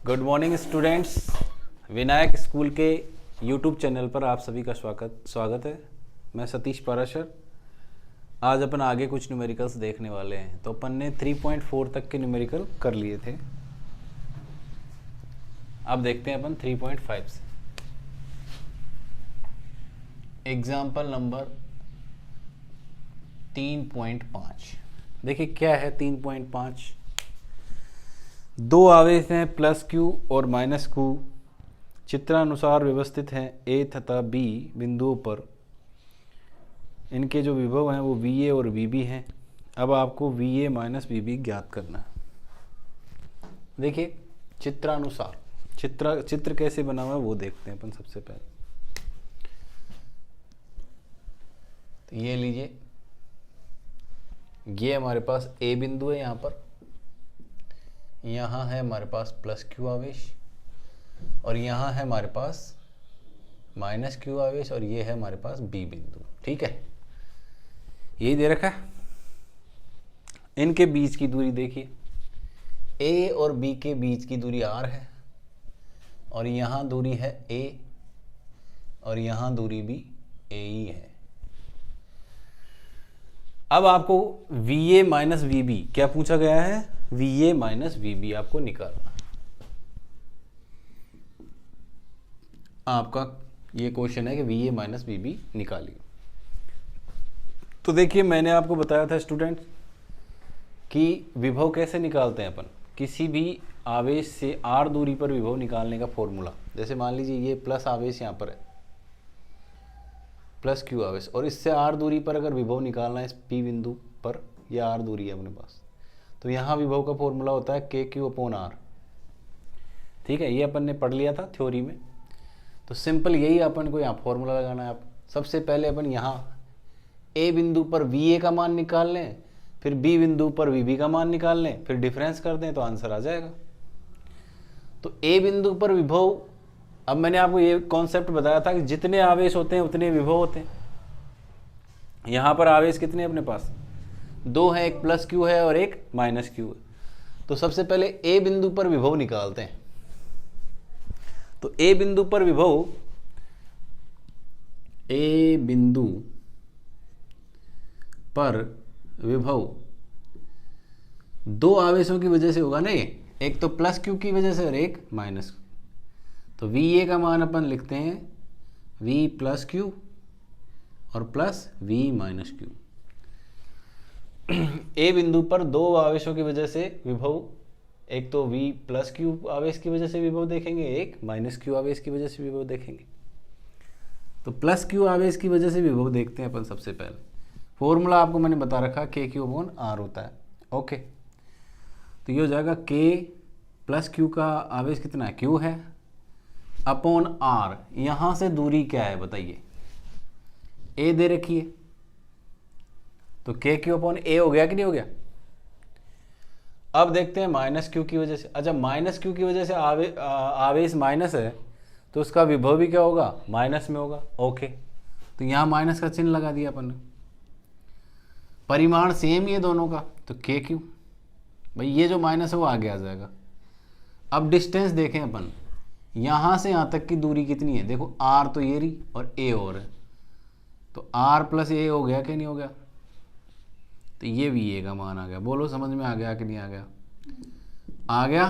Good morning students. Vinayak school के YouTube channel पर आप सभी का स्वागत है। मैं सतीश पाराशर। आज अपन आगे कुछ न्यूमेरिकल्स देखने वाले हैं। तो अपन ने 3.4 तक के न्यूमेरिकल कर लिए थे। अब देखते हैं अपन 3.5 से। Example number 3.5। देखिए क्या है 3.5। दो आवेश हैं प्लस क्यू और माइनस क्यू, चित्रानुसार व्यवस्थित हैं ए तथा बी बिंदुओं पर। इनके जो विभव हैं वो वी ए और वी बी हैं। अब आपको V A minus V B ज्ञात करना है। देखिए चित्रानुसार, चित्र कैसे बना हुआ है वो देखते हैं अपन सबसे पहले। तो ये लीजिए, ये हमारे पास ए बिंदु है। यहाँ है हमारे पास प्लस क्यू आवेश और यहाँ है हमारे पास माइनस क्यू आवेश और ये है हमारे पास बी बिंदु। ठीक है, यही दे रखा है। इनके बीच की दूरी देखिए, ए और बी के बीच की दूरी आर है और यहाँ दूरी है ए और यहाँ दूरी भी ए ही है। अब आपको V A minus V B क्या पूछा गया है? V A minus V B आपको निकालना। आपका ये क्वेश्चन है कि V A minus V B निकालिए। तो देखिए मैंने आपको बताया था स्टूडेंट कि विभव कैसे निकालते हैं अपन। किसी भी आवेश से आर दूरी पर विभव निकालने का फॉर्मूला। जैसे मान लीजिए ये प्लस आवेश यहाँ पर है, प्लस क्यू आवेश, और इससे आर दूरी पर अगर विभव निकालना है इस पी बिंदु पर, यह आर दूरी है अपने पास, तो यहाँ विभव का फॉर्मूला होता है के क्यू अपॉन आर। ठीक है, ये अपन ने पढ़ लिया था थ्योरी में। तो सिंपल यही अपन को यहाँ फॉर्मूला लगाना है। आप सबसे पहले अपन यहाँ ए बिंदु पर वी ए का मान निकाल लें, फिर बी बिंदु पर वी बी का मान निकाल लें, फिर डिफरेंस कर दें तो आंसर आ जाएगा। तो ए बिंदु पर विभव, अब मैंने आपको ये कॉन्सेप्ट बताया था कि जितने आवेश होते हैं उतने विभव होते हैं। यहाँ पर आवेश कितने अपने पास? दो है, एक प्लस क्यू है और एक माइनस क्यू है। तो सबसे पहले ए बिंदु पर विभव निकालते हैं। तो ए बिंदु पर विभव, ए बिंदु पर विभव दो आवेशों की वजह से होगा ना, एक तो प्लस क्यू की वजह से और एक माइनस। तो वी ए का मान अपन लिखते हैं वी प्लस क्यू और प्लस वी माइनस क्यू। ए बिंदु पर दो आवेशों की वजह से विभव, एक तो वी प्लस क्यू आवेश की वजह से विभव देखेंगे, एक माइनस क्यू आवेश की वजह से विभव देखेंगे। तो प्लस क्यू आवेश की वजह से विभव देखते हैं अपन सबसे पहले। फॉर्मूला आपको मैंने बता रखा, के क्यू अपॉन आर होता है। ओके, तो ये हो जाएगा के प्लस क्यू का आवेश कितना है? क्यू है, अपॉन आर। यहां से दूरी क्या है बताइए? ए दे रखी है, तो के क्यू अपॉन ए हो गया कि नहीं हो गया? अब देखते हैं माइनस क्यू की वजह से। अच्छा, माइनस क्यू की वजह से आवेश माइनस है तो उसका विभव भी क्या होगा? माइनस में होगा। ओके, तो यहाँ माइनस का चिन्ह लगा दिया अपन ने। परिमाण सेम ही है दोनों का, तो के क्यू, भाई ये जो माइनस है वो आगे आ जाएगा। अब डिस्टेंस देखें अपन, यहाँ से यहाँ तक की दूरी कितनी है? देखो आर तो ये रही और ए और है, तो आर प्लस ए हो गया कि नहीं हो गया? तो ये वी ए का मान आ गया। बोलो समझ में आ गया कि नहीं आ गया? आ गया।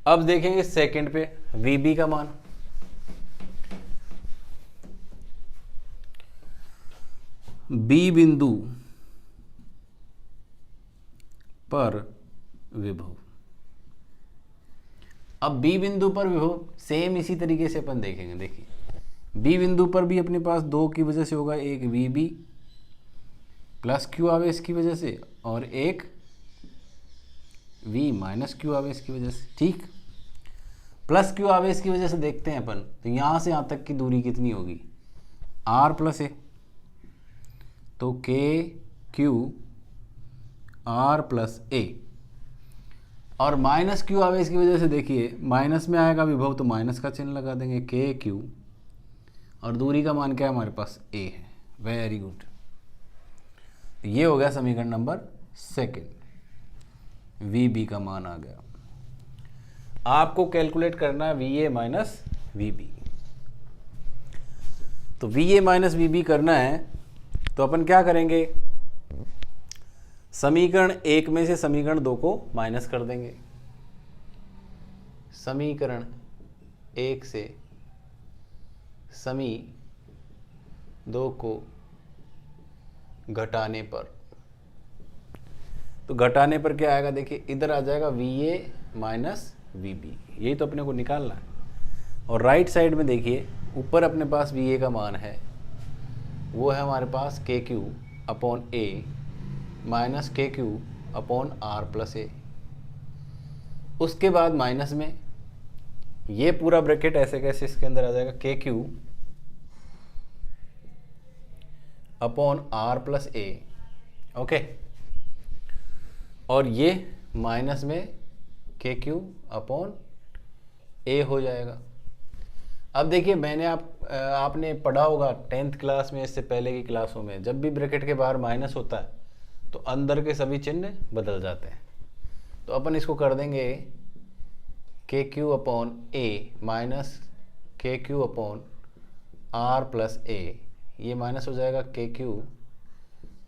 अब देखेंगे सेकंड पे वी बी का मान। बी बिंदु पर विभव। अब बी बिंदु पर विभव सेम इसी तरीके से अपन देखेंगे। देखिए बी बिंदु पर भी अपने पास दो की वजह से होगा, एक वी बी प्लस क्यू आवेश की वजह से और एक वी माइनस क्यू आवेश की वजह से। ठीक, प्लस क्यू आवेश की वजह से देखते हैं अपन, तो यहाँ से यहाँ तक की दूरी कितनी होगी? आर प्लस ए, तो के क्यू आर प्लस ए। और माइनस क्यू आवेश की वजह से देखिए माइनस में आएगा विभव, तो माइनस का चिन्ह लगा देंगे, के क्यू, और दूरी का मान क्या है हमारे पास? ए है। वेरी गुड, ये हो गया समीकरण नंबर सेकंड। वी बी का मान आ गया। आपको कैलकुलेट करना है VA माइनस VB। तो VA माइनस VB करना है तो अपन क्या करेंगे, समीकरण 1 में से समीकरण 2 को माइनस कर देंगे। समीकरण 1 से समी 2 को घटाने पर, तो घटाने पर क्या आएगा, देखिए इधर आ जाएगा VA माइनस VB, यही तो अपने को निकालना है। और राइट साइड में देखिए ऊपर अपने पास VA का मान है, वो है हमारे पास KQ upon A minus KQ upon R plus A। उसके बाद माइनस में ये पूरा ब्रैकेट ऐसे कैसे इसके अंदर आ जाएगा, KQ upon R plus A, okay. और ये माइनस में KQ अपॉन A हो जाएगा। अब देखिए मैंने आपने पढ़ा होगा 10th क्लास में, इससे पहले की क्लासों में, जब भी ब्रैकेट के बाहर माइनस होता है तो अंदर के सभी चिन्ह बदल जाते हैं। तो अपन इसको कर देंगे KQ upon A minus KQ upon R plus A, ये माइनस हो जाएगा KQ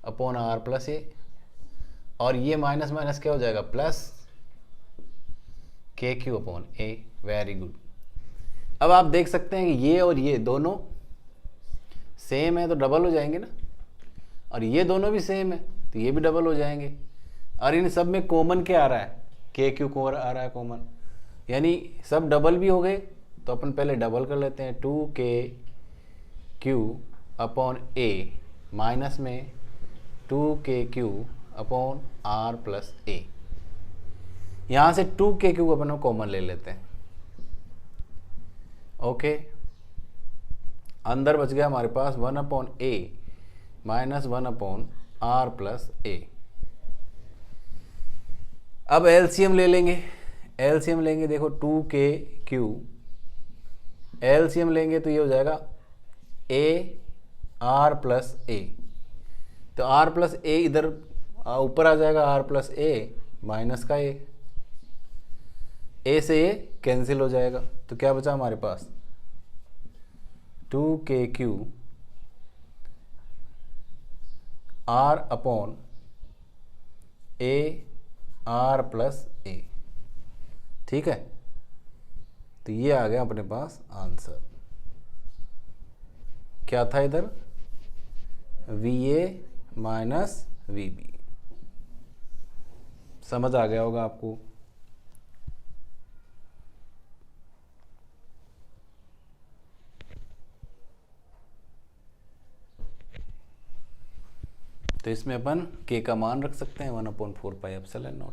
upon R plus A, और ये माइनस माइनस क्या हो जाएगा, plus KQ upon A। Very good. अब आप देख सकते हैं कि ये और ये दोनों सेम है तो डबल हो जाएंगे ना, और ये दोनों भी सेम है तो ये भी डबल हो जाएंगे। और इन सब में कॉमन क्या आ रहा है, KQ को आ रहा है कॉमन, यानी सब डबल भी हो गए। तो अपन पहले डबल कर लेते हैं, 2KQ अपॉन A माइनस में 2KQ upon R plus A। यहाँ से 2KQ को अपन कॉमन ले लेते हैं, ओके। अंदर बच गया हमारे पास 1 upon A minus 1 upon R plus A। अब LCM ले लेंगे, LCM लेंगे, देखो 2KQ LCM लेंगे तो ये हो जाएगा A R प्लस A। तो R प्लस A इधर ऊपर आ जाएगा, R प्लस A माइनस का A से A कैंसिल हो जाएगा। तो क्या बचा हमारे पास, 2KQ R upon A R plus A, ठीक है। तो ये आ गया अपने पास आंसर। क्या था इधर, VA माइनस VB। समझ आ गया होगा आपको। तो इसमें अपन K का मान रख सकते हैं 1/4πε0।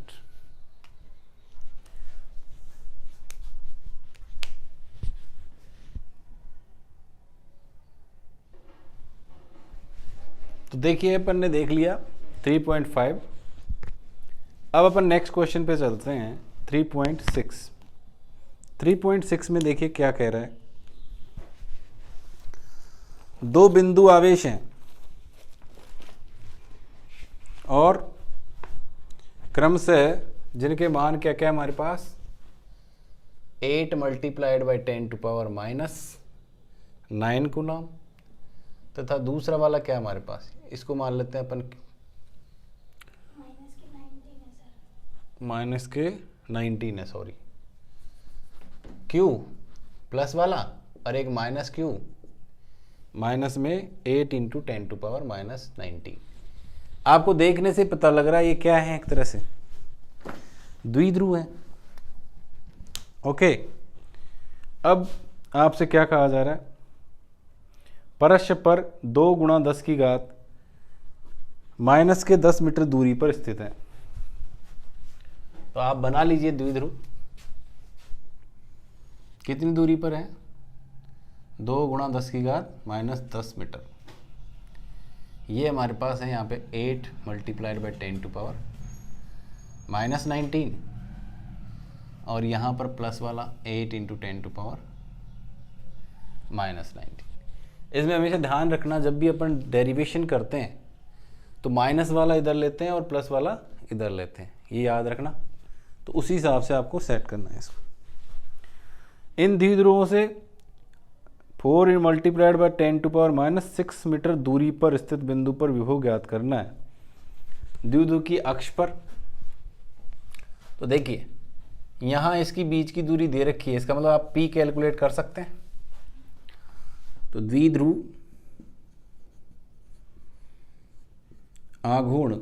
तो देखिए अपन ने देख लिया 3.5। अब अपन नेक्स्ट क्वेश्चन पे चलते हैं 3.6। 3.6 में देखिए क्या कह रहा है, दो बिंदु आवेश हैं और क्रमशः जिनके मान क्या क्या है हमारे पास, 8 मल्टीप्लाइड बाई 10⁻⁹ कूलम, तथा दूसरा वाला क्या हमारे पास, इसको मान लेते हैं अपन -19 है, सॉरी, Q प्लस वाला और एक माइनस Q, माइनस में 8 × 10⁻⁹। आपको देखने से पता लग रहा है ये क्या है, एक तरह से द्विध्रुव है, ओके। अब आपसे क्या कहा जा रहा है, परस्य पर 2 × 10⁻⁻ (-10 मीटर दूरी पर स्थित है। तो आप बना लीजिए द्विध्रुव, कितनी दूरी पर है, 2 × 10⁻⁻10 मीटर। ये हमारे पास है यहाँ पे 8 मल्टीप्लाइड बाई 10⁻⁻19 और यहाँ पर प्लस वाला 8 × 10⁻⁻19। इसमें हमेशा ध्यान रखना, जब भी अपन डेरिवेशन करते हैं तो माइनस वाला इधर लेते हैं और प्लस वाला इधर लेते हैं, ये याद रखना। तो उसी हिसाब से आपको सेट करना है इसको। इन द्विध्रुवों से 4 मल्टीप्लाइड बाय 10⁻⁻6 मीटर दूरी पर स्थित बिंदु पर विभव ज्ञात करना है द्विध्रुव की अक्ष पर। तो देखिए यहाँ इसकी बीच की दूरी दे रखी है, इसका मतलब आप P कैलकुलेट कर सकते हैं। तो द्विध्रुव आघूर्ण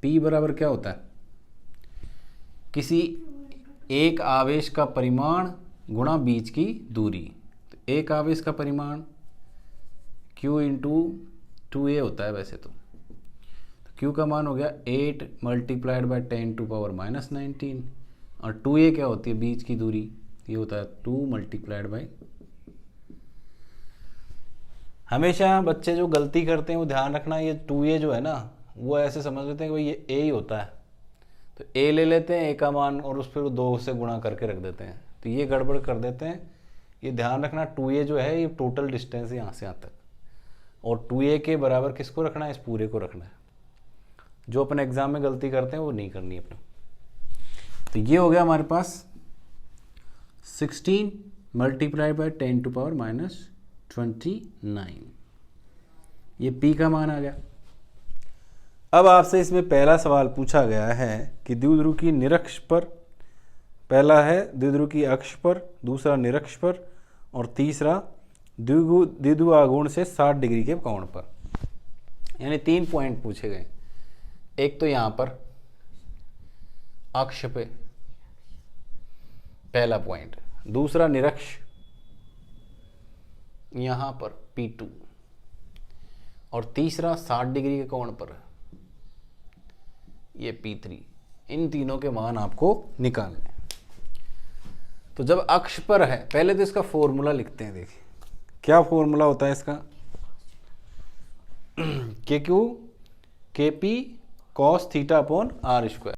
P बराबर क्या होता है, किसी एक आवेश का परिमाण गुणा बीच की दूरी। तो एक आवेश का परिमाण Q इंटू 2a होता है वैसे तो Q का मान हो गया 8 मल्टीप्लाइड बाय 10⁻⁻19 और 2a क्या होती है बीच की दूरी, ये होता है 2 मल्टीप्लाइड बाय। हमेशा बच्चे जो गलती करते हैं वो ध्यान रखना, ये 2a जो है ना वो ऐसे समझ लेते हैं कि भाई ये a ही होता है, तो a ले लेते हैं a का मान और उस पर 2 से गुणा करके रख देते हैं, तो ये गड़बड़ कर देते हैं। ये ध्यान रखना 2a जो है ये टोटल डिस्टेंस है यहाँ से यहाँ तक, और 2a के बराबर किसको रखना है, इस पूरे को रखना है। जो अपने एग्जाम में गलती करते हैं वो नहीं करनी है अपने। तो ये हो गया हमारे पास 16 मल्टीप्लाइड बाय 10⁻⁻29, ये P का मान आ गया। अब आपसे इसमें पहला सवाल पूछा गया है कि द्विध्रुव की निरक्ष पर, पहला है द्विध्रुव की अक्ष पर, दूसरा निरक्ष पर और तीसरा द्विध्रुव आघूर्ण से 60 डिग्री के कोण पर। यानी 3 पॉइंट पूछे गए, एक तो यहाँ पर अक्ष पे पहला पॉइंट, दूसरा निरक्ष यहाँ पर P2 और तीसरा 60 डिग्री के कोण पर ये P3। इन तीनों के मान आपको निकालने। तो जब अक्ष पर है, पहले तो इसका फॉर्मूला लिखते हैं। देखिए क्या फॉर्मूला होता है इसका, KQ KP cos theta upon R square.